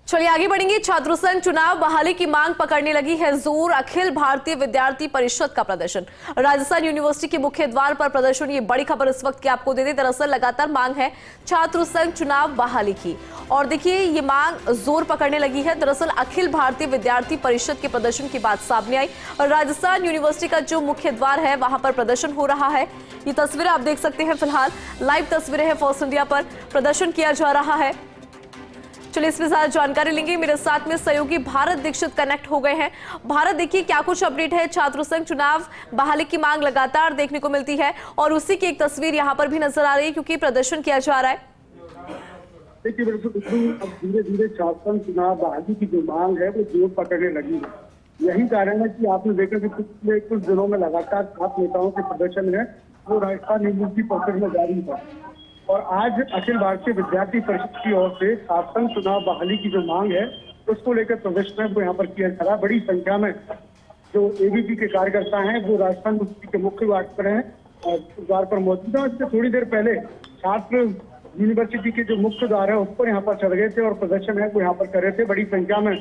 चलिए आगे बढ़ेंगे। छात्र संघ चुनाव बहाली की मांग पकड़ने लगी है जोर। अखिल भारतीय विद्यार्थी परिषद का प्रदर्शन राजस्थान यूनिवर्सिटी के मुख्य द्वार पर प्रदर्शन। ये बड़ी खबर इस वक्त की आपको दे दें। दरअसल लगातार मांग है छात्र संघ चुनाव बहाली की, और देखिए ये मांग जोर पकड़ने लगी है। दरअसल अखिल भारतीय विद्यार्थी परिषद के प्रदर्शन की बात सामने आई और राजस्थान यूनिवर्सिटी का जो मुख्य द्वार है वहां पर प्रदर्शन हो रहा है। ये तस्वीरें आप देख सकते हैं, फिलहाल लाइव तस्वीरें हैं। फॉर्स इंडिया पर प्रदर्शन किया जा रहा है। चलिए इसमें ज्यादा जानकारी लेंगे। मेरे साथ में सहयोगी भारत दीक्षित कनेक्ट हो गए हैं। भारत, देखिए क्या कुछ अपडेट है? छात्र संघ चुनाव बहाली की मांग लगातार देखने को मिलती है और उसी की एक तस्वीर यहाँ पर भी नजर आ रही है क्योंकि प्रदर्शन किया जा रहा है। देखिए बिल्कुल अब धीरे धीरे छात्र संघ चुनाव बहाली की जो मांग है वो जोर पकड़ने लगी है। यही कारण है कि आपने देखा कि पिछले कुछ दिनों में लगातार 7 नेताओं के प्रदर्शन है वो राजस्थान यूनिवर्सिटी परिसर में जारी था। और आज अखिल भारतीय विद्यार्थी परिषद की ओर से छात्र संघ चुनाव बहाली की जो मांग है उसको लेकर प्रदर्शन है वो यहाँ पर किया जा रहा है। बड़ी संख्या में जो एबीपी के कार्यकर्ता हैं वो राजस्थान यूनिवर्सिटी के मुख्य द्वार पर हैं और द्वार पर मौजूद है। इससे थोड़ी देर पहले छात्र यूनिवर्सिटी के जो मुख्य द्वार है उस पर यहाँ पर चढ़ गए थे और प्रदर्शन है वो यहाँ पर कर रहे थे। बड़ी संख्या में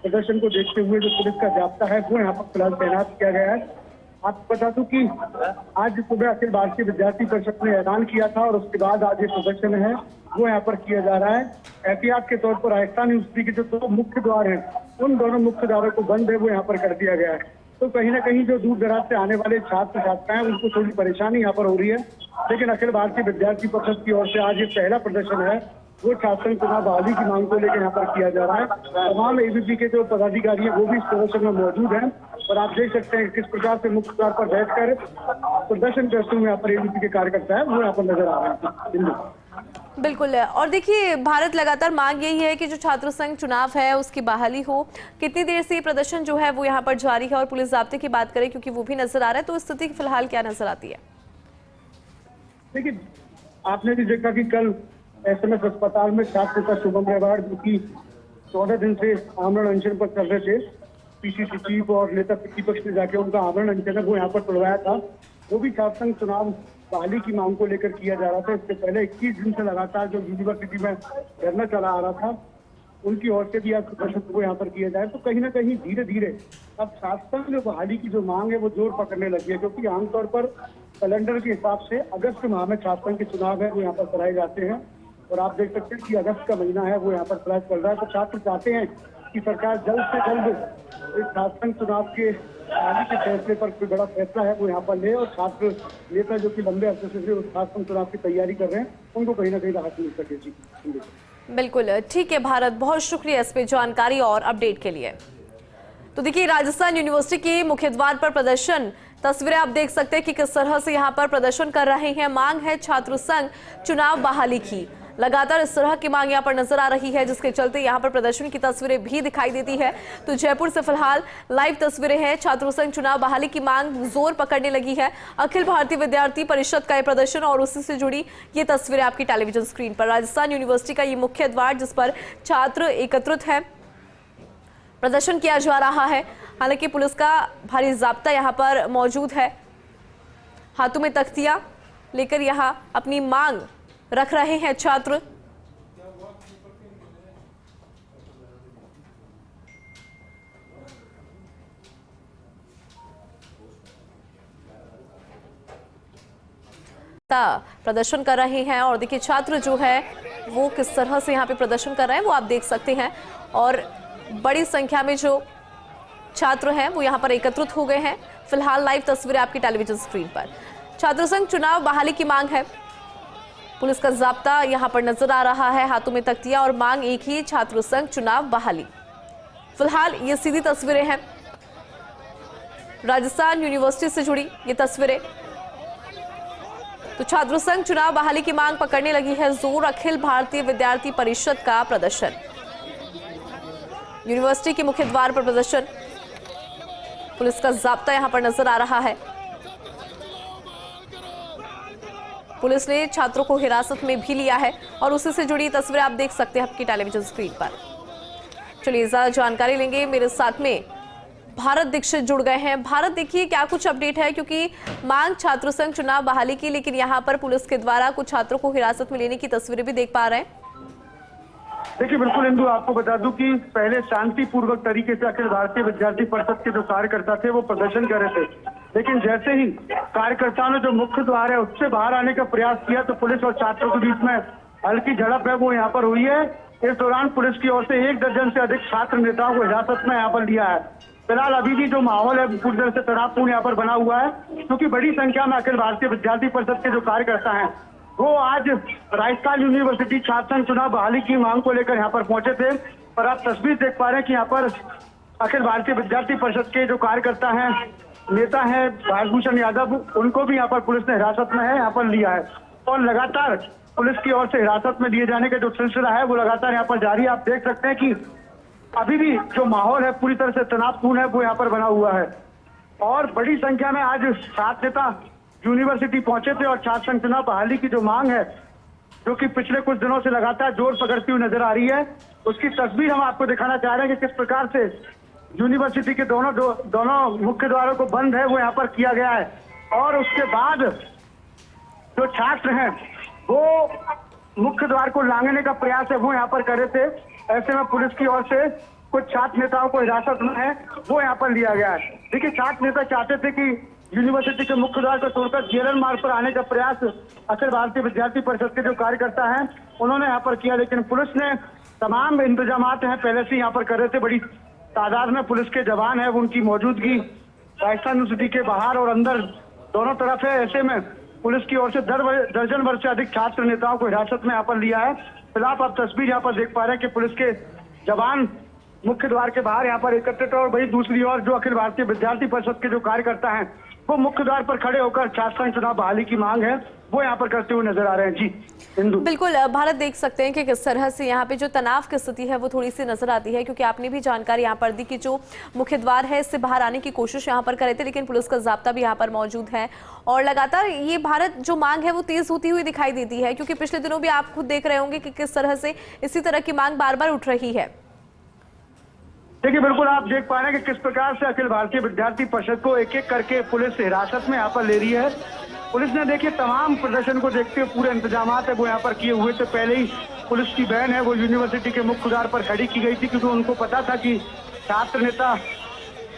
प्रदर्शन को देखते हुए जो पुलिस का जाब्ता है वो यहाँ पर फिलहाल तैनात किया गया है। आपको बता दूं कि आज सुबह अखिल भारतीय विद्यार्थी परिषद ने ऐलान किया था और उसके बाद आज ये प्रदर्शन है वो यहाँ पर किया जा रहा है। एहतियात के तौर पर राजस्थान यूनिवर्सिटी के जो 2 मुख्य द्वार हैं उन दोनों मुख्य द्वारों को बंद है वो यहाँ पर कर दिया गया है। तो कहीं ना कहीं जो दूर दराज से आने वाले छात्र छात्राएं उनको थोड़ी परेशानी यहाँ पर हो रही है। लेकिन अखिल भारतीय विद्यार्थी परिषद की ओर से आज ये पहला प्रदर्शन है वो छात्र संघ चुनाव बहाली की मांग को लेकर यहाँ पर किया जा रहा है। तमाम एबीपी के जो पदाधिकारी हैं वो भी इस प्रदर्शन में मौजूद हैं और आप देख सकते हैं किस प्रकार से मुख्य द्वार पर बैठकर प्रदर्शन करते हुए यहाँ पर एबीपी के कार्यकर्ता है वो यहाँ पर नजर आ रहे हैं। बिल्कुल। और देखिए भारत, लगातार मांग यही है कि जो छात्र संघ चुनाव है उसकी बहाली हो। कितनी देर से ये प्रदर्शन जो है वो यहाँ पर जारी है? और पुलिस जाब्ते की बात करें क्योंकि वो भी नजर आ रहा है, तो स्थिति फिलहाल क्या नजर आती है? देखिए आपने भी देखा कि कल एसएमएस अस्पताल में छात्र नेता शुभम रेवाड़ जो कि 14 दिन से आमरण अनशन पर कर रहे थे, पीसीसी चीफ और नेता प्रतिपक्ष ने जाके उनका आमरण अनशन है वो यहाँ पर तोड़वाया था। वो भी छात्र संघ चुनाव बहाली की मांग को लेकर किया जा रहा था। इससे पहले 21 दिन से लगातार जो यूनिवर्सिटी में धरना चला आ रहा था उनकी ओर से भी आज प्रदर्शन को यहाँ पर किया जाए। तो कहीं ना कहीं धीरे धीरे अब छात्र संघ बहाली की जो मांग है वो जोर पकड़ने लगी है, क्योंकि आमतौर पर कैलेंडर के हिसाब से अगस्त माह में छात्र संघ के चुनाव है वो यहाँ पर कराए जाते हैं और आप देख सकते हैं कि अगस्त का महीना है वो यहाँ पर प्रयास चल रहा है। तो छात्र चाहते हैं कि सरकार जल्द से जल्द इस छात्र संघ चुनाव के आगे के फैसले पर कोई बड़ा फैसला है वो यहाँ पर ले और छात्र नेता जो कि लंबे अरसे से उस छात्र संघ चुनाव की तैयारी कर रहे हैं उनको कहीं ना कहीं राहत मिल सके। जी बिल्कुल ठीक है भारत, बहुत शुक्रिया इस पे जानकारी और अपडेट के लिए। तो देखिए राजस्थान यूनिवर्सिटी के मुख्य द्वार पर प्रदर्शन, तस्वीरें आप देख सकते हैं कि किस तरह से यहाँ पर प्रदर्शन कर रहे हैं। मांग है छात्र संघ चुनाव बहाली की। लगातार इस तरह की मांग यहाँ पर नजर आ रही है जिसके चलते यहाँ पर प्रदर्शन की तस्वीरें भी दिखाई देती है। तो जयपुर से फिलहाल लाइव तस्वीरें हैं। छात्र संघ चुनाव बहाली की मांग जोर पकड़ने लगी है। अखिल भारतीय विद्यार्थी परिषद का यह प्रदर्शन और उसी से जुड़ी ये तस्वीरें आपकी टेलीविजन स्क्रीन पर। राजस्थान यूनिवर्सिटी का ये मुख्य द्वार जिस पर छात्र एकत्रित है, प्रदर्शन किया जा रहा है। हालांकि पुलिस का भारी जाब्ता यहाँ पर मौजूद है। हाथों में तख्तियां लेकर यहाँ अपनी मांग रख रहे हैं छात्र। प्रदर्शन कर रहे हैं और देखिए छात्र जो है वो किस तरह से यहाँ पे प्रदर्शन कर रहे हैं वो आप देख सकते हैं। और बड़ी संख्या में जो छात्र हैं वो यहाँ पर एकत्रित हो गए हैं। फिलहाल लाइव तस्वीरें आपकी टेलीविजन स्क्रीन पर। छात्र संघ चुनाव बहाली की मांग है। पुलिस का जाब्ता यहाँ पर नजर आ रहा है। हाथों में तख्तियां और मांग एक ही, छात्र संघ चुनाव बहाली। फिलहाल ये सीधी तस्वीरें हैं राजस्थान यूनिवर्सिटी से जुड़ी ये तस्वीरें। तो छात्र संघ चुनाव बहाली की मांग पकड़ने लगी है जोर। अखिल भारतीय विद्यार्थी परिषद का प्रदर्शन, यूनिवर्सिटी के मुख्य द्वार पर प्रदर्शन। पुलिस का जाब्ता यहां पर नजर आ रहा है। पुलिस ने छात्रों को हिरासत में भी लिया है और उसी से जुड़ी तस्वीरें आप देख सकते हैं आपकी टेलीविजन स्क्रीन पर। चलिए ज्यादा जानकारी लेंगे। मेरे साथ में भारत दीक्षित जुड़ गए हैं। भारत, देखिए क्या कुछ अपडेट है, क्योंकि मांग छात्र संघ चुनाव बहाली की, लेकिन यहाँ पर पुलिस के द्वारा कुछ छात्रों को हिरासत में लेने की तस्वीरें भी देख पा रहे हैं। देखिए बिल्कुल इंदु, आपको बता दूं कि पहले शांतिपूर्वक तरीके से अखिल भारतीय विद्यार्थी परिषद के जो कार्यकर्ता थे वो प्रदर्शन कर रहे थे, लेकिन जैसे ही कार्यकर्ताओं ने जो मुख्य द्वार है उससे बाहर आने का प्रयास किया तो पुलिस और छात्रों के बीच में हल्की झड़प है वो यहाँ पर हुई है। इस दौरान पुलिस की ओर से 1 दर्जन से अधिक छात्र नेताओं को हिरासत में यहाँ पर लिया है। फिलहाल अभी भी जो माहौल है पूरी तरह से तनावपूर्ण यहाँ पर बना हुआ है, क्योंकि बड़ी संख्या में अखिल भारतीय विद्यार्थी परिषद के जो कार्यकर्ता हैं वो आज राजस्थान यूनिवर्सिटी छात्र संघ चुनाव बहाली की मांग को लेकर यहाँ पर पहुंचे थे। और आप तस्वीर देख पा रहे हैं कि यहाँ पर अखिल भारतीय विद्यार्थी परिषद के जो कार्यकर्ता हैं, नेता हैं भाजभूषण यादव, उनको भी यहाँ पर पुलिस ने हिरासत में है यहाँ पर लिया है। और लगातार पुलिस की ओर से हिरासत में लिए जाने का जो सिलसिला है वो लगातार यहाँ पर जारी है। आप देख सकते हैं कि अभी भी जो माहौल है पूरी तरह से तनावपूर्ण है वो यहाँ पर बना हुआ है। और बड़ी संख्या में आज छात्र नेता यूनिवर्सिटी पहुंचे थे और छात्र संघ चुनाव बहाली की जो मांग है, जो कि पिछले कुछ दिनों से लगातार जोर पकड़ती हुई नजर आ रही है, उसकी तस्वीर हम आपको दिखाना चाह रहे हैं कि किस प्रकार से यूनिवर्सिटी के दोनों मुख्य द्वारों को बंद है वो यहाँ पर किया गया है। और उसके बाद जो छात्र हैं वो मुख्य द्वार को लांघने का प्रयास है वो यहाँ पर कर रहे थे। ऐसे में पुलिस की ओर से कुछ छात्र नेताओं को हिरासत में है वो यहाँ पर लिया गया है। देखिए, छात्र नेता चाहते थे कि यूनिवर्सिटी के मुख्य द्वार को तोड़कर जेलर मार्ग पर आने का प्रयास अखिल भारतीय विद्यार्थी परिषद के जो कार्यकर्ता हैं उन्होंने यहाँ पर किया, लेकिन पुलिस ने तमाम इंतजाम हैं पहले से यहाँ पर कर रहे थे। बड़ी तादाद में पुलिस के जवान है, उनकी मौजूदगी राजस्थान यूनिवर्सिटी के बाहर और अंदर दोनों तरफ है। ऐसे में पुलिस की ओर से दर्जन भर से अधिक छात्र नेताओं को हिरासत में यहाँ पर लिया है। फिलहाल आप तस्वीर यहाँ पर देख पा रहे हैं कि पुलिस के जवान मुख्य द्वार के बाहर यहाँ पर एकत्रित और वही दूसरी ओर जो अखिल भारतीय विद्यार्थी परिषद के जो कार्यकर्ता हैं वो मुख्य द्वार पर खड़े होकर छात्र संघ चुनाव बहाली की मांग है वो यहाँ पर करते हुए नजर आ रहे हैं। जी इंदु, बिल्कुल भारत, देख सकते हैं कि किस तरह से यहाँ पे जो तनाव की स्थिति है वो थोड़ी सी नजर आती है, क्योंकि आपने भी जानकारी यहाँ पर दी कि जो मुख्य द्वार है इससे बाहर आने की कोशिश यहाँ पर कर रहे थे, लेकिन पुलिस का जाब्ता भी यहाँ पर मौजूद है। और लगातार ये भारत जो मांग है वो तेज होती हुई दिखाई देती है, क्योंकि पिछले दिनों भी आप खुद देख रहे होंगे कि किस तरह से इसी तरह की मांग बार बार उठ रही है। देखिए बिल्कुल आप देख पा रहे हैं कि किस प्रकार से अखिल भारतीय विद्यार्थी परिषद को एक एक करके पुलिस हिरासत में यहाँ पर ले रही है। पुलिस ने देखिए तमाम प्रदर्शन को देखते हुए पूरे इंतजाम है वो यहाँ पर किए हुए थे। पहले ही पुलिस की वैन है वो यूनिवर्सिटी के मुख्य द्वार पर खड़ी की गई थी, क्योंकि उनको पता था कि छात्र नेता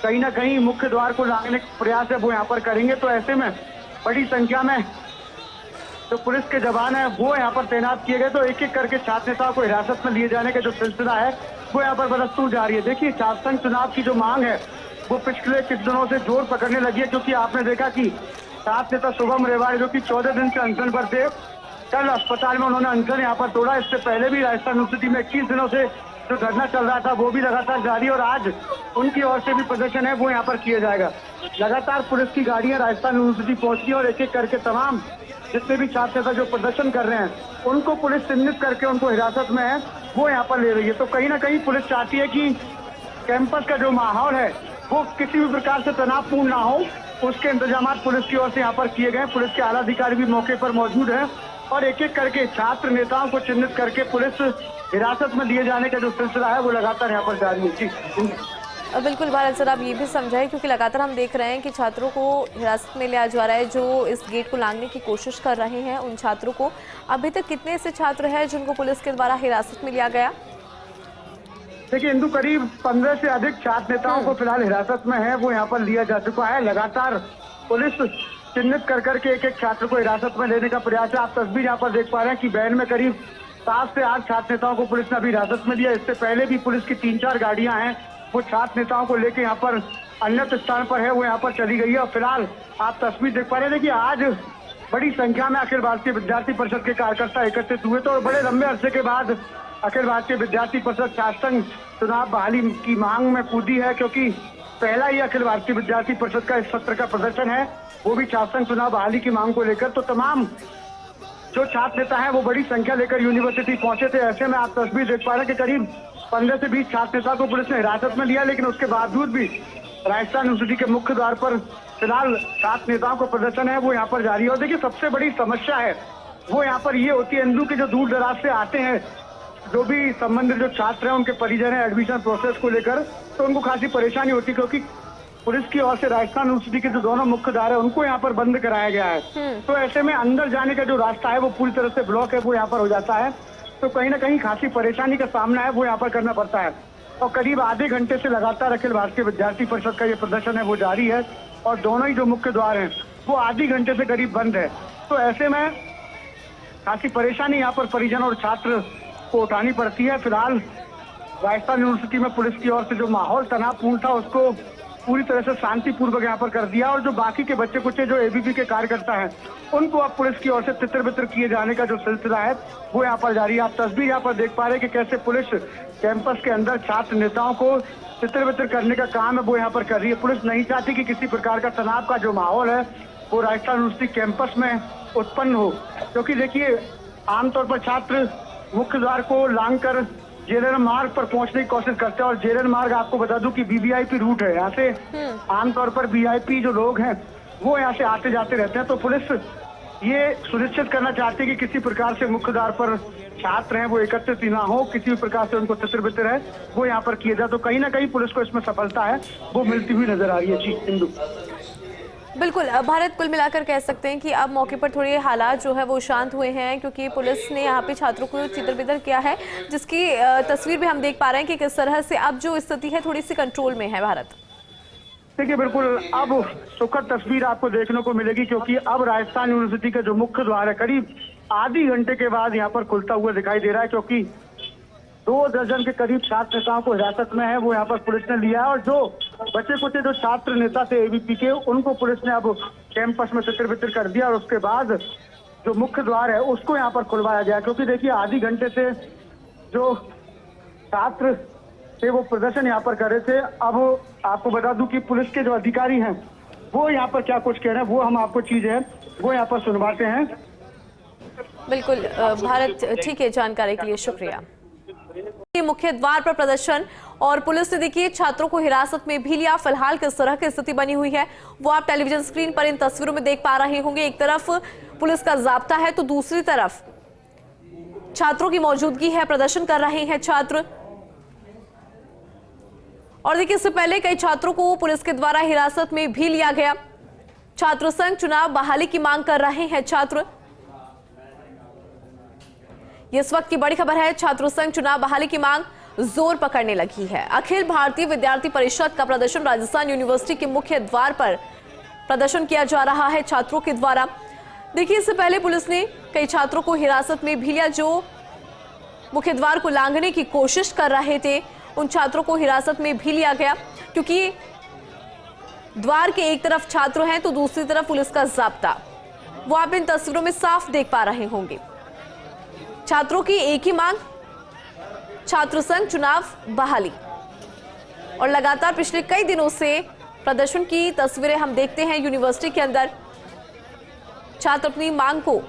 कहीं ना कहीं मुख्य द्वार को लांघने का प्रयास है वो यहाँ पर करेंगे। तो ऐसे में बड़ी संख्या में जो पुलिस के जवान है वो यहाँ पर तैनात किए गए। तो एक एक करके छात्र नेताओं को हिरासत में लिए जाने का जो सिलसिला है वो यहाँ पर बरसतू जा रही है। देखिए, छात्र संघ चुनाव की जो मांग है वो पिछले कुछ दिनों से जोर पकड़ने लगी है, क्योंकि आपने देखा कि छात्र नेता शुभम रेवाड़ी जो कि 14 दिन के अनशन पर थे, कल अस्पताल में उन्होंने अनशन यहाँ पर तोड़ा। इससे पहले भी राजस्थान यूनिवर्सिटी में 21 दिनों से जो धरना चल रहा था वो भी लगातार जारी, और आज उनकी ओर से भी प्रदर्शन है वो यहाँ पर किया जाएगा। लगातार पुलिस की गाड़ियां राजस्थान यूनिवर्सिटी पहुंची और एक एक करके तमाम जितने भी छात्र नेता जो प्रदर्शन कर रहे हैं उनको पुलिस चिन्हित करके उनको हिरासत में है वो यहाँ पर ले रही है। तो कहीं ना कहीं पुलिस चाहती है कि कैंपस का जो माहौल है वो किसी भी प्रकार से तनावपूर्ण ना हो, उसके इंतजाम पुलिस की ओर से यहाँ पर किए गए। पुलिस के आला अधिकारी भी मौके पर मौजूद है और एक एक करके छात्र नेताओं को चिन्हित करके पुलिस हिरासत में लिए जाने का जो सिलसिला है वो लगातार यहाँ पर जारी है। जी बिल्कुल भारत सर, आप ये भी समझाएं, क्योंकि लगातार हम देख रहे हैं कि छात्रों को हिरासत में लिया जा रहा है जो इस गेट को लांघने की कोशिश कर रहे हैं। उन छात्रों को अभी तक कितने ऐसे छात्र हैं जिनको पुलिस के द्वारा हिरासत में लिया गया? देखिए इंदु, करीब 15 से अधिक छात्र नेताओं को फिलहाल हिरासत में है वो यहाँ पर लिया जा चुका है। लगातार पुलिस चिन्हित कर करके एक एक छात्र को हिरासत में लेने का प्रयास है। आप तस्वीर यहाँ पर देख पा रहे हैं कि वैन में करीब 7 से 8 छात्र नेताओं को पुलिस ने अभी हिरासत में लिया। इससे पहले भी पुलिस की 3-4 गाड़ियां हैं वो छात्र नेताओं को लेकर यहाँ पर अन्य स्थान पर है वो यहाँ पर चली गई है। और फिलहाल आप तस्वीर देख पा रहे हैं कि आज बड़ी संख्या में अखिल भारतीय विद्यार्थी परिषद के कार्यकर्ता एकत्रित हुए। तो बड़े लंबे अरसे के बाद अखिल भारतीय विद्यार्थी परिषद छात्र संघ चुनाव बहाली की मांग में कूदी है, क्योंकि पहला ही अखिल भारतीय विद्यार्थी परिषद का इस सत्र का प्रदर्शन है वो भी छात्र संघ चुनाव बहाली की मांग को लेकर। तो तमाम जो छात्र नेता हैं वो बड़ी संख्या लेकर यूनिवर्सिटी पहुंचे थे। ऐसे में आप तस्वीर देख पा रहे हैं कि करीब 15 से 20 छात्र नेता को पुलिस ने हिरासत में लिया, लेकिन उसके बावजूद भी राजस्थान यूनिवर्सिटी के मुख्य द्वार पर फिलहाल छात्र नेताओं को प्रदर्शन है वो यहाँ पर जारी है। और देखिए, सबसे बड़ी समस्या है वो यहाँ पर ये होती है इंदु के जो दूर दराज से आते हैं, जो भी संबंधित जो छात्र हैं उनके परिजन है एडमिशन प्रोसेस को लेकर, तो उनको खासी परेशानी होती है, क्योंकि पुलिस की ओर से राजस्थान यूनिवर्सिटी के जो दोनों मुख्य द्वार है उनको यहाँ पर बंद कराया गया है। तो ऐसे में अंदर जाने का जो रास्ता है वो पूरी तरह से ब्लॉक है वो यहाँ पर हो जाता है। तो कहीं ना कहीं खासी परेशानी का सामना है वो यहाँ पर करना पड़ता है। और करीब आधे घंटे से लगातार अखिल भारतीय विद्यार्थी परिषद का ये प्रदर्शन है वो जारी है और दोनों ही जो मुख्य द्वार हैं वो आधी घंटे से करीब बंद है। तो ऐसे में काफी परेशानी यहाँ पर परिजन और छात्र को उठानी पड़ती है। फिलहाल राजस्थान यूनिवर्सिटी में पुलिस की ओर से जो माहौल तनावपूर्ण था उसको पूरी तरह से शांतिपूर्वक यहाँ पर कर दिया और जो बाकी के बच्चे कुछ जो एबीपी के कार्यकर्ता हैं उनको अब पुलिस की ओर से तितर बितर किए जाने का जो सिलसिला है वो यहाँ पर जारी है। आप तस्वीर यहाँ पर देख पा रहे हैं कि कैसे पुलिस कैंपस के अंदर छात्र नेताओं को तितर बितर करने का काम है वो यहाँ पर कर रही है। पुलिस नहीं चाहती कि किसी प्रकार का तनाव का जो माहौल है वो राजस्थान यूनिवर्सिटी कैंपस में उत्पन्न हो, क्योंकि देखिए आमतौर पर छात्र मुख्य द्वार को लांग कर जेएलएन मार्ग पर पहुंचने की कोशिश करते हैं और जेएलएन मार्ग आपको बता दूं कि वीवीआईपी रूट है। यहाँ से आमतौर पर वीआईपी जो लोग हैं वो यहाँ से आते जाते रहते हैं। तो पुलिस ये सुनिश्चित करना चाहती है कि किसी प्रकार से मुख्य द्वार पर छात्र हैं वो एकत्रित ना हो, किसी भी प्रकार से उनको तितर बितर है वो यहाँ पर किए जाए। तो कहीं ना कहीं पुलिस को इसमें सफलता है वो मिलती हुई नजर आ रही है। जी इंदु। बिल्कुल भारत, कुल मिलाकर कह सकते हैं कि अब मौके पर थोड़े हालात जो है वो शांत हुए हैं, क्योंकि पुलिस ने यहाँ पे छात्रों को चितर-बितर किया है, जिसकी तस्वीर भी हम देख पा रहे हैं कि किस तरह से अब जो स्थिति है थोड़ी सी कंट्रोल में है। भारत देखिए बिल्कुल अब सुखद तस्वीर आपको देखने को मिलेगी, क्योंकि अब राजस्थान यूनिवर्सिटी का जो मुख्य द्वार है करीब आधी घंटे के बाद यहाँ पर खुलता हुआ दिखाई दे रहा है, क्योंकि 2 दर्जन के करीब छात्र नेताओं को हिरासत में है वो यहाँ पर पुलिस ने लिया है और जो बचे कुचे जो छात्र नेता थे एबीपी के उनको पुलिस ने अब कैंपस में तितर बितर कर दिया और उसके बाद जो मुख्य द्वार है उसको यहाँ पर खुलवाया गया। क्योंकि देखिए आधी घंटे से जो छात्र थे वो प्रदर्शन यहाँ पर कर रहे थे। अब आपको बता दूं कि पुलिस के जो अधिकारी हैं वो यहाँ पर क्या कुछ कह रहे हैं वो हम आपको चीज है वो यहाँ पर सुनवाते हैं। बिल्कुल भारत, ठीक है, जानकारी के लिए शुक्रिया। मुख्य द्वार पर प्रदर्शन और पुलिस ने देखिए छात्रों को हिरासत में भी लिया। फिलहाल किस तरह की स्थिति बनी हुई है वो आप टेलीविजन स्क्रीन पर इन तस्वीरों में देख पा रहे होंगे। एक तरफ पुलिस का जाब्ता है तो दूसरी तरफ छात्रों की मौजूदगी है, प्रदर्शन कर रहे हैं छात्र। और देखिए इससे पहले कई छात्रों को पुलिस के द्वारा हिरासत में भी लिया गया। छात्र संघ चुनाव बहाली की मांग कर रहे हैं छात्र। ये इस वक्त की बड़ी खबर है। छात्र संघ चुनाव बहाली की मांग जोर पकड़ने लगी है। अखिल भारतीय विद्यार्थी परिषद का प्रदर्शन राजस्थान यूनिवर्सिटी के मुख्य द्वार पर प्रदर्शन किया जा रहा है छात्रों के द्वारा। देखिए इससे पहले पुलिस ने कई छात्रों को हिरासत में भी लिया जो मुख्य द्वार को लांघने की कोशिश कर रहे थे। उन छात्रों को हिरासत में भी लिया गया, क्योंकि द्वार के एक तरफ छात्र हैं तो दूसरी तरफ पुलिस का जाब्ता, वो आप इन तस्वीरों में साफ देख पा रहे होंगे। छात्रों की एक ही मांग, छात्र संघ चुनाव बहाली। और लगातार पिछले कई दिनों से प्रदर्शन की तस्वीरें हम देखते हैं यूनिवर्सिटी के अंदर। छात्र अपनी मांग को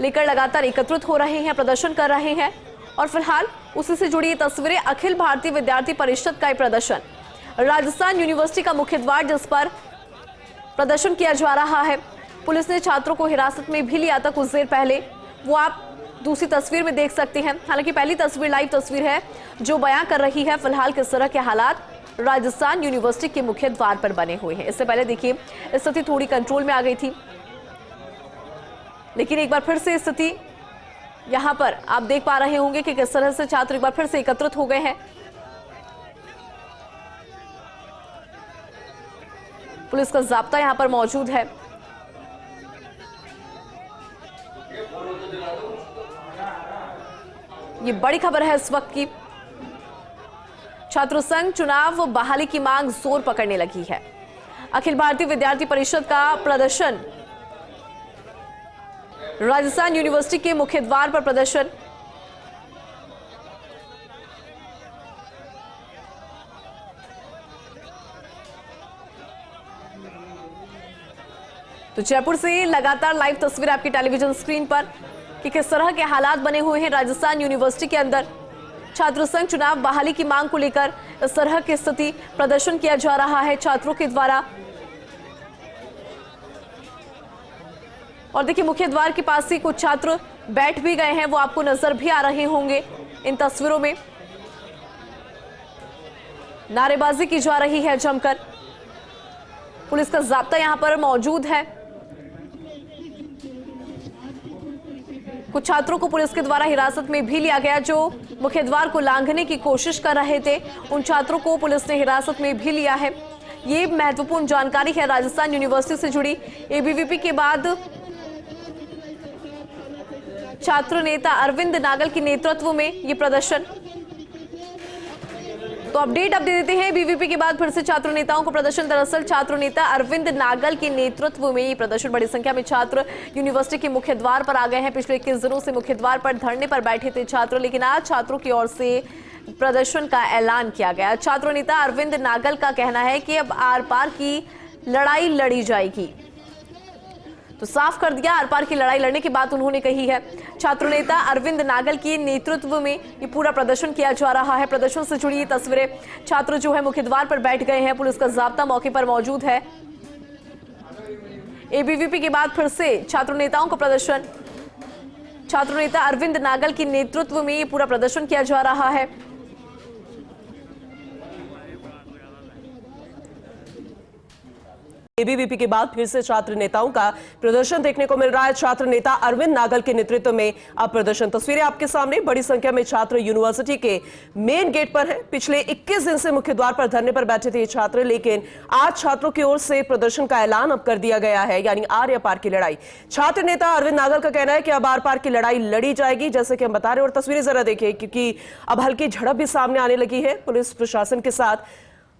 लेकर लगातार एकत्रित हो रहे हैं, प्रदर्शन कर रहे हैं। और फिलहाल उसी से जुड़ी ये तस्वीरें, अखिल भारतीय विद्यार्थी परिषद का प्रदर्शन, राजस्थान यूनिवर्सिटी का मुख्य द्वार जिस पर प्रदर्शन किया जा रहा है। पुलिस ने छात्रों को हिरासत में भी लिया था कुछ देर पहले, वो आप दूसरी तस्वीर में देख सकते हैं। हालांकि पहली तस्वीर लाइव तस्वीर है जो बयां कर रही है फिलहाल किस तरह के हालात राजस्थान यूनिवर्सिटी के मुख्य द्वार पर बने हुए हैं। इससे पहले देखिए स्थिति थोड़ी कंट्रोल में आ गई थी, लेकिन एक बार फिर से स्थिति यहां पर आप देख पा रहे होंगे कि किस तरह से छात्र एक बार फिर से एकत्रित हो गए हैं। पुलिस का जाब्ता यहां पर मौजूद है। ये बड़ी खबर है इस वक्त की। छात्र संघ चुनाव बहाली की मांग जोर पकड़ने लगी है। अखिल भारतीय विद्यार्थी परिषद का प्रदर्शन, राजस्थान यूनिवर्सिटी के मुख्य द्वार पर प्रदर्शन। तो जयपुर से लगातार लाइव तस्वीर आपकी टेलीविजन स्क्रीन पर कि किस तरह के हालात बने हुए हैं राजस्थान यूनिवर्सिटी के अंदर। छात्र संघ चुनाव बहाली की मांग को लेकर इस तरह की स्थिति, प्रदर्शन किया जा रहा है छात्रों के द्वारा। और देखिए मुख्य द्वार के पास ही कुछ छात्र बैठ भी गए हैं, वो आपको नजर भी आ रहे होंगे इन तस्वीरों में। नारेबाजी की जा रही है जमकर। पुलिस का जाब्ता यहां पर मौजूद है। कुछ छात्रों को पुलिस के द्वारा हिरासत में भी लिया गया जो मुख्य द्वार को लांघने की कोशिश कर रहे थे। उन छात्रों को पुलिस ने हिरासत में भी लिया है। ये महत्वपूर्ण जानकारी है राजस्थान यूनिवर्सिटी से जुड़ी। एबीवीपी के बाद छात्र नेता अरविंद नागल के नेतृत्व में ये प्रदर्शन। तो अपडेट दे देते हैं। बीवीपी के बाद फिर से छात्र नेताओं को प्रदर्शन। दरअसल छात्र नेता अरविंद नागल के नेतृत्व में ये प्रदर्शन। बड़ी संख्या में छात्र यूनिवर्सिटी के मुख्य द्वार पर आ गए हैं। पिछले 21 दिनों से मुख्य द्वार पर धरने पर बैठे थे छात्र, लेकिन आज छात्रों की ओर से प्रदर्शन का ऐलान किया गया। छात्र नेता अरविंद नागल का कहना है कि अब आर पार की लड़ाई लड़ी जाएगी। तो साफ कर दिया, आर पार की लड़ाई लड़ने की बात उन्होंने कही है। छात्र नेता अरविंद नागल के नेतृत्व में ये पूरा प्रदर्शन किया जा रहा है। प्रदर्शन से जुड़ी ये तस्वीरें। छात्र जो है मुख्य द्वार पर बैठ गए हैं, पुलिस का जाब्ता मौके पर मौजूद है। एबीवीपी के बाद फिर से छात्र नेताओं का प्रदर्शन। छात्र नेता अरविंद नागल के नेतृत्व में ये पूरा प्रदर्शन किया जा रहा है। एबीवीपी के बाद फिर से छात्र नेताओं का प्रदर्शन देखने को मिल रहा है। छात्र नेता अरविंद नागल के नेतृत्व में अब प्रदर्शन। तस्वीरें आपके सामने। बड़ी संख्या में छात्र यूनिवर्सिटी के मेन गेट पर हैं। पिछले 21 दिन से मुख्य द्वार पर धरने पर बैठे थे ये छात्र, लेकिन आज छात्रों की ओर से प्रदर्शन का ऐलान अब कर दिया गया है, यानी आर या पार की लड़ाई। छात्र नेता अरविंद नागल का कहना है कि अब आर पार की लड़ाई लड़ी जाएगी, जैसे कि हम बता रहे हैं। और तस्वीरें जरा देखिए, क्योंकि अब हल्की झड़प भी सामने आने लगी है पुलिस प्रशासन के साथ।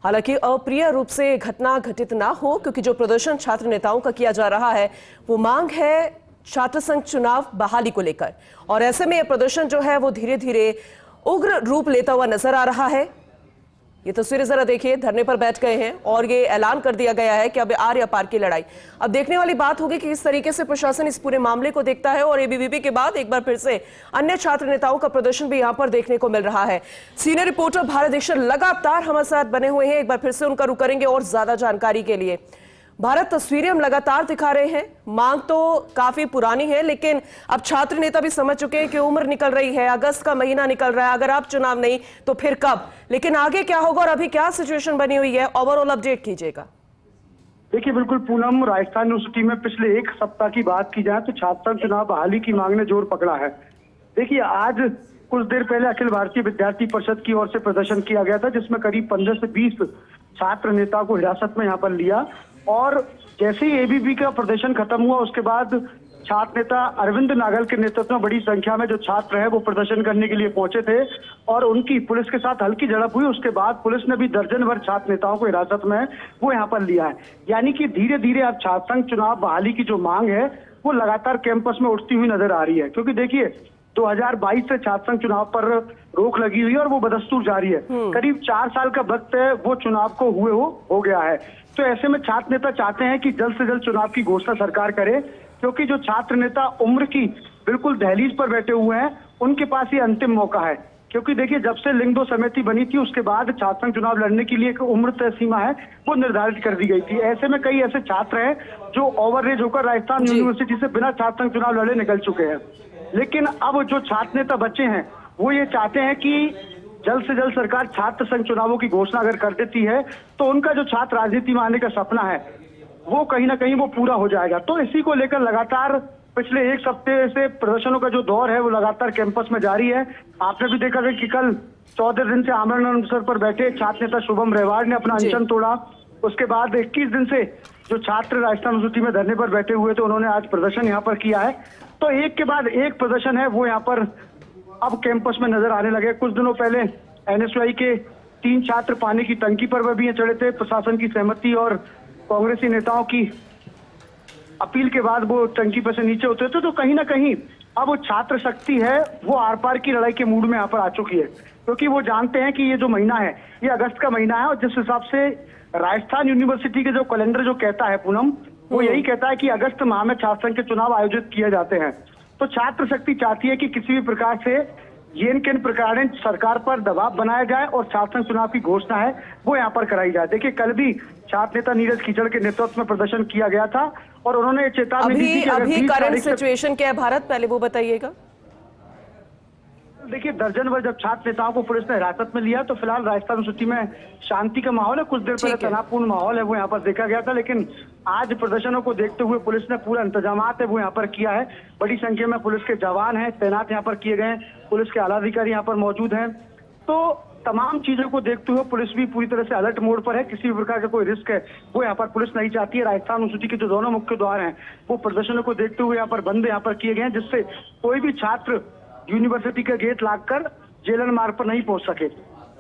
हालांकि अप्रिय रूप से घटना घटित ना हो, क्योंकि जो प्रदर्शन छात्र नेताओं का किया जा रहा है वो मांग है छात्र संघ चुनाव बहाली को लेकर। और ऐसे में यह प्रदर्शन जो है वो धीरे धीरे उग्र रूप लेता हुआ नजर आ रहा है। ये तस्वीरें जरा देखिए, धरने पर बैठ गए हैं और ये ऐलान कर दिया गया है कि अब आर या पार की लड़ाई। अब देखने वाली बात होगी कि किस तरीके से प्रशासन इस पूरे मामले को देखता है। और एबीवीपी के बाद एक बार फिर से अन्य छात्र नेताओं का प्रदर्शन भी यहां पर देखने को मिल रहा है। सीनियर रिपोर्टर भारत दीक्षित लगातार हमारे साथ बने हुए हैं। एक बार फिर से उनका रुख करेंगे और ज्यादा जानकारी के लिए। भारत, तस्वीरें हम लगातार दिखा रहे हैं। मांग तो काफी पुरानी है, लेकिन अब छात्र नेता भी समझ चुके हैं कि उम्र निकल रही है, अगस्त का महीना निकल रहा है। अगर अब चुनाव नहीं तो फिर कब? लेकिन आगे क्या होगा और अभी क्या सिचुएशन बनी हुई है, ओवरऑल अपडेट कीजिएगा। देखिए, बिल्कुल पूनम, राजस्थान यूनिवर्सिटी में पिछले एक सप्ताह की बात की जाए तो छात्र चुनाव बहाली की मांग ने जोर पकड़ा है। देखिए, आज कुछ देर पहले अखिल भारतीय विद्यार्थी परिषद की ओर से प्रदर्शन किया गया था, जिसमें करीब 15 से 20 छात्र नेताओं को हिरासत में यहाँ पर लिया। और जैसे ही एबीवीपी का प्रदर्शन खत्म हुआ, उसके बाद छात्र नेता अरविंद नागल के नेतृत्व में बड़ी संख्या में जो छात्र है वो प्रदर्शन करने के लिए पहुंचे थे और उनकी पुलिस के साथ हल्की झड़प हुई। उसके बाद पुलिस ने भी दर्जन भर छात्र नेताओं को हिरासत में वो यहाँ पर लिया है। यानी कि धीरे धीरे अब छात्र संघ चुनाव बहाली की जो मांग है वो लगातार कैंपस में उठती हुई नजर आ रही है, क्योंकि देखिए 2022 से छात्र संघ चुनाव पर रोक लगी हुई है और वो बदस्तूर जारी है। करीब 4 साल का वक्त है वो चुनाव को हुए हो गया है। तो ऐसे में छात्र नेता चाहते हैं कि जल्द से जल्द चुनाव की घोषणा सरकार करे, क्योंकि जो छात्र नेता उम्र की बिल्कुल दहलीज पर बैठे हुए हैं उनके पास ये अंतिम मौका है। क्योंकि देखिए, जब से लिंग 2 समिति बनी थी उसके बाद छात्र संघ चुनाव लड़ने के लिए एक उम्र तय सीमा है वो निर्धारित कर दी गई थी। ऐसे में कई ऐसे छात्र हैं जो ओवरएज होकर राजस्थान यूनिवर्सिटी से बिना छात्र संघ चुनाव लड़े निकल चुके हैं। लेकिन अब जो छात्र नेता बच्चे हैं वो ये चाहते हैं कि जल्द से जल्द सरकार छात्र संघ चुनावों की घोषणा अगर कर देती है तो उनका जो छात्र राजनीति में आने का सपना है वो कहीं ना कहीं वो पूरा हो जाएगा। तो इसी को लेकर लगातार पिछले एक सप्ताह से प्रदर्शनों का जो दौर है वो लगातार कैंपस में जारी है। आपने भी देखा कि कल 14 दिन से आमरण अनशन पर बैठे छात्र नेता शुभम रेवाड़ ने अपना अनशन तोड़ा। उसके बाद 21 दिन से जो छात्र राजस्थान यूनिवर्सिटी में धरने पर बैठे हुए थे उन्होंने आज प्रदर्शन यहाँ पर किया है। तो एक के बाद एक प्रदर्शन है वो यहाँ पर अब कैंपस में नजर आने लगे। कुछ दिनों पहले एनएसयूआई के 3 छात्र पानी की टंकी पर भी चढ़े थे। प्रशासन की सहमति और कांग्रेसी नेताओं की अपील के बाद वो टंकी पर से नीचे उतरे थे। तो कहीं ना कहीं अब वो छात्र शक्ति है वो आर पार की लड़ाई के मूड में यहाँ पर आ चुकी है, क्योंकि वो जानते हैं कि ये जो महीना है ये अगस्त का महीना है और जिस हिसाब से राजस्थान यूनिवर्सिटी के जो कैलेंडर जो कहता है पूनम, वो यही कहता है कि अगस्त माह में छात्र संघ के चुनाव आयोजित किए जाते हैं। तो छात्र शक्ति चाहती है कि किसी भी प्रकार से येन केन प्रकार सरकार पर दबाव बनाया जाए और छात्र संघ चुनाव की घोषणा है वो यहाँ पर कराई जाए। देखिए, कल भी छात्र नेता नीरज कीचड़ के नेतृत्व में प्रदर्शन किया गया था और उन्होंने चेतावनी दी थी कि अभी करंट सिचुएशन क्या है भारत, पहले वो बताइएगा। देखिए, दर्जन भर जब छात्र नेताओं को पुलिस ने हिरासत में लिया तो फिलहाल राजस्थान यूनिवर्सिटी में शांति का माहौल है। कुछ देर पहले तनावपूर्ण माहौल है वो यहाँ पर देखा गया था, लेकिन आज प्रदर्शनों को देखते हुए पुलिस ने पूरा इंतजामात है वो यहाँ पर किया है। बड़ी संख्या में पुलिस के जवान हैं तैनात यहाँ पर किए गए हैं, पुलिस के आला अधिकारी यहाँ पर मौजूद हैं। तो तमाम चीजों को देखते हुए पुलिस भी पूरी तरह से अलर्ट मोड पर है। किसी भी प्रकार का कोई रिस्क है वो यहाँ पर पुलिस नहीं चाहती है। राजस्थान यूनिवर्सिटी के जो दोनों मुख्य द्वार हैं वो प्रदर्शनों को देखते हुए यहाँ पर बंद यहाँ पर किए गए हैं, जिससे कोई भी छात्र यूनिवर्सिटी का गेट लागकर जेलन मार्ग पर नहीं पहुंच सके।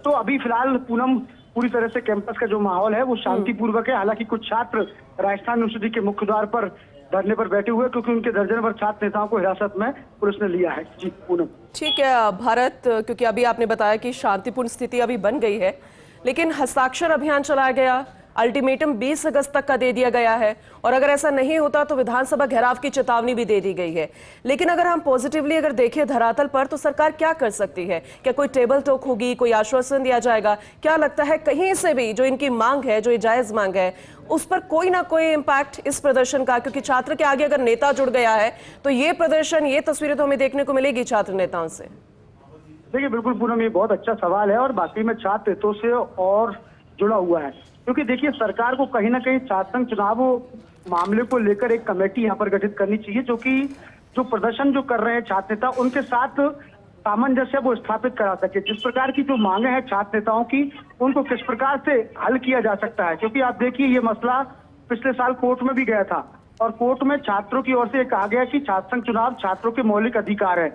तो अभी फिलहाल पूनम पूरी तरह से कैंपस का जो माहौल है वो शांतिपूर्वक है। हालांकि कुछ छात्र राजस्थान यूनिवर्सिटी के मुख्य द्वार पर धरने पर बैठे हुए क्योंकि उनके दर्जन भर छात्र नेताओं को हिरासत में पुलिस ने लिया है। जी पूनम। ठीक है भारत, क्योंकि अभी आपने बताया कि शांतिपूर्ण स्थिति अभी बन गई है, लेकिन हस्ताक्षर अभियान चलाया गया, अल्टीमेटम 20 अगस्त तक का दे दिया गया है, और अगर ऐसा नहीं होता तो विधानसभा घेराव की चेतावनी भी दे दी गई है। लेकिन अगर हम पॉजिटिवली अगर देखें धरातल पर तो सरकार क्या कर सकती है? क्या कोई टेबल टॉक होगी, कोई आश्वासन दिया जाएगा? क्या लगता है कहीं से भी जो इनकी मांग है, जो ये जायज मांग है, उस पर कोई ना कोई इम्पैक्ट इस प्रदर्शन का? क्योंकि छात्र के आगे अगर नेता जुड़ गया है तो ये प्रदर्शन, ये तस्वीरें तो हमें देखने को मिलेगी छात्र नेताओं से। देखिए बिल्कुल पूनम, ये बहुत अच्छा सवाल है और बाकी में छात्र हितों से और जुड़ा हुआ है। क्योंकि देखिए सरकार को कहीं ना कहीं छात्र संघ चुनाव मामले को लेकर एक कमेटी यहाँ पर गठित करनी चाहिए, जो प्रदर्शन जो कर रहे हैं छात्र नेता उनके साथ सामंजस्य वो स्थापित करा सके। जिस प्रकार की जो मांगे हैं छात्र नेताओं की उनको किस प्रकार से हल किया जा सकता है। क्योंकि आप देखिए ये मसला पिछले साल कोर्ट में भी गया था और कोर्ट में छात्रों की ओर से कहा गया कि छात्र संघ चुनाव छात्रों के मौलिक अधिकार है।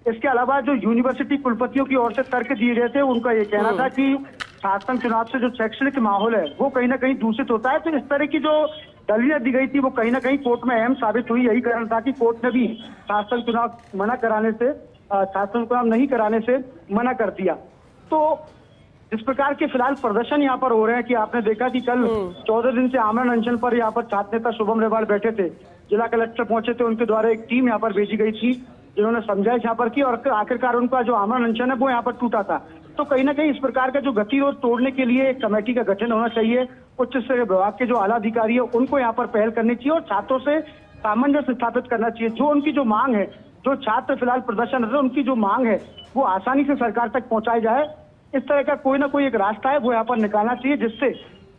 इसके अलावा जो यूनिवर्सिटी कुलपतियों की ओर से तर्क दिए गए थे उनका ये कहना था कि छात्र संघ चुनाव से जो शैक्षणिक माहौल है वो कहीं ना कहीं दूषित होता है। तो इस तरह की जो दलीलें दी गई थी वो कहीं ना कहीं कोर्ट में अहम साबित हुई। यही कारण था कि कोर्ट ने भी छात्र संघ चुनाव छात्र संघ चुनाव नहीं कराने से मना कर दिया। तो जिस प्रकार के फिलहाल प्रदर्शन यहाँ पर हो रहे हैं कि आपने देखा कि कल 14 दिन से आमरण अनशन पर यहाँ पर छात्र नेता शुभम रेवाड़ बैठे थे, जिला कलेक्टर पहुंचे थे, उनके द्वारा एक टीम यहाँ पर भेजी गई थी जिन्होंने समझाइश यहाँ पर की और आखिरकार उनका जो आमरण अनशन है वो यहाँ पर टूटा था। तो कहीं ना कहीं इस प्रकार का जो गतिरोध तोड़ने के लिए एक कमेटी का गठन होना चाहिए। उच्च स्तरीय विभाग के जो आला अधिकारी है उनको यहाँ पर पहल करनी चाहिए और छात्रों से सामंजस्य स्थापित करना चाहिए। जो उनकी जो मांग है, जो छात्र फिलहाल प्रदर्शन है उनकी जो मांग है वो आसानी से सरकार तक पहुंचाई जाए। इस तरह का कोई ना कोई एक रास्ता है वो यहाँ पर निकालना चाहिए जिससे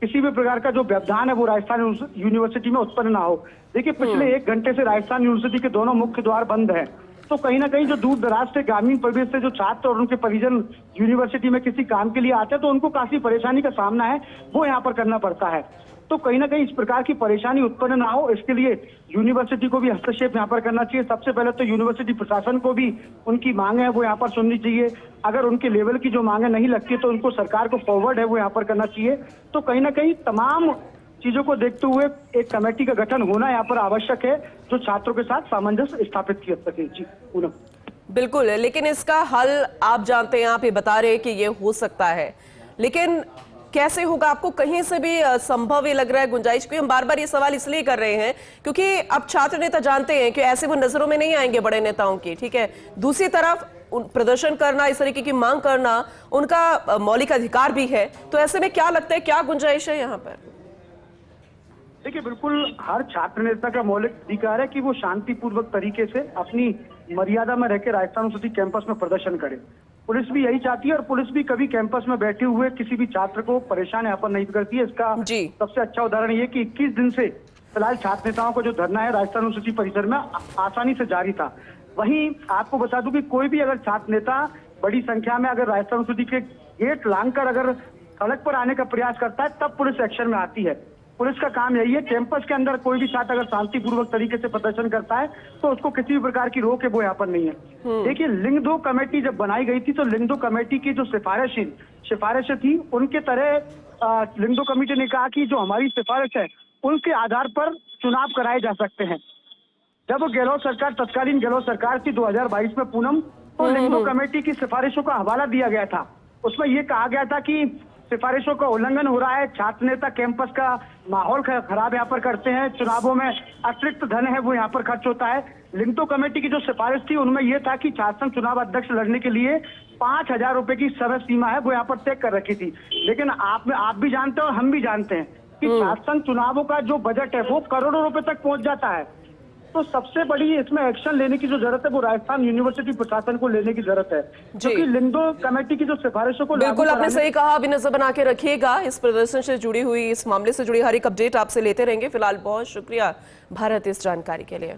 किसी भी प्रकार का जो व्यवधान है वो राजस्थान यूनिवर्सिटी में उत्पन्न ना हो। देखिए पिछले 1 घंटे से राजस्थान यूनिवर्सिटी के दोनों मुख्य द्वार बंद है। तो कहीं ना कहीं जो दूर दराज से ग्रामीण प्रदेश से जो छात्र और उनके परिजन यूनिवर्सिटी में किसी काम के लिए आते हैं तो उनको काफी परेशानी का सामना है वो यहाँ पर करना पड़ता है। तो कहीं ना कहीं इस प्रकार की परेशानी उत्पन्न ना हो इसके लिए यूनिवर्सिटी को भी हस्तक्षेप यहाँ पर करना चाहिए। सबसे पहले तो यूनिवर्सिटी प्रशासन को भी उनकी मांग है वो यहाँ पर सुननी चाहिए। अगर उनके लेवल की जो मांगे नहीं लगती है तो उनको सरकार को फॉरवर्ड है वो यहाँ पर करना चाहिए। तो कहीं ना कहीं तमाम चीजों को देखते हुए एक कमेटी का गठन होना यहाँ पर आवश्यक है जो छात्रों के साथ सामंजस्य स्थापित किया सके। जी पूनम। बिल्कुल, लेकिन इसका हल आप जानते हैं, आप ये बता रहे हैं कि ये हो सकता है, लेकिन कैसे होगा? आपको कहीं से भी संभव ये लग रहा है गुंजाइश? क्योंकि हम बार बार ये सवाल इसलिए कर रहे हैं क्योंकि अब छात्र नेता जानते हैं कि ऐसे वो नजरों में नहीं आएंगे बड़े नेताओं की, ठीक है। दूसरी तरफ प्रदर्शन करना, इस तरीके की मांग करना उनका मौलिक अधिकार भी है। तो ऐसे में क्या लगता है, क्या गुंजाइश है यहाँ पर? देखिए बिल्कुल हर छात्र नेता का मौलिक अधिकार है कि वो शांतिपूर्वक तरीके से अपनी मर्यादा में रहकर राजस्थान यूनिवर्सिटी कैंपस में प्रदर्शन करे। पुलिस भी यही चाहती है और पुलिस भी कभी कैंपस में बैठे हुए किसी भी छात्र को परेशान यहाँ पर नहीं करती है। इसका सबसे अच्छा उदाहरण ये कि 21 दिन से फिलहाल छात्र नेताओं का जो धरना है राजस्थान यूनिवर्सिटी परिसर में आसानी से जारी था। वहीं आपको बता दूं कि कोई भी अगर छात्र नेता बड़ी संख्या में अगर राजस्थान यूनिवर्सिटी के गेट लांघकर अगर सड़क पर आने का प्रयास करता है तब पुलिस एक्शन में आती है। पुलिस का काम यही है, कैंपस के अंदर कोई भी छात्र अगर शांतिपूर्वक तरीके से प्रदर्शन करता है तो उसको किसी भी प्रकार की रोक है वो यहाँ पर नहीं है। देखिए लिंग 2 कमेटी जब बनाई गई थी तो लिंग 2 कमेटी की जो सिफारिशें थी उनके तरह लिंग 2 कमेटी ने कहा कि जो हमारी सिफारिश है उनके आधार पर चुनाव कराए जा सकते हैं। जब गहलोत सरकार, तत्कालीन गहलोत सरकार थी 2022 में पूनम, तो लिंग 2 कमेटी की सिफारिशों का हवाला दिया गया था। उसमें यह कहा गया था कि सिफारिशों का उल्लंघन हो रहा है, छात्र नेता कैंपस का माहौल खराब यहाँ पर करते हैं, चुनावों में अतिरिक्त धन है वो यहाँ पर खर्च होता है। लिंग 2 कमेटी की जो सिफारिश थी उनमें यह था कि छात्र संघ चुनाव अध्यक्ष लड़ने के लिए 5,000 रुपए की समय सीमा है वो यहाँ पर तय कर रखी थी। लेकिन आप भी जानते हैं और हम भी जानते हैं कि छात्र संघ चुनावों का जो बजट है वो करोड़ों रुपए तक पहुंच जाता है। तो सबसे बड़ी इसमें एक्शन लेने की जो जरूरत है वो राजस्थान यूनिवर्सिटी प्रशासन को लेने की जरूरत है, क्योंकि लिंगो कमेटी की जो सिफारिशों को बिल्कुल आपने सही कहा। अभी नजर बना के रखिएगा, इस प्रदर्शन से जुड़ी हुई, इस मामले से जुड़ी हर एक अपडेट आपसे लेते रहेंगे। फिलहाल बहुत शुक्रिया भारत इस जानकारी के लिए।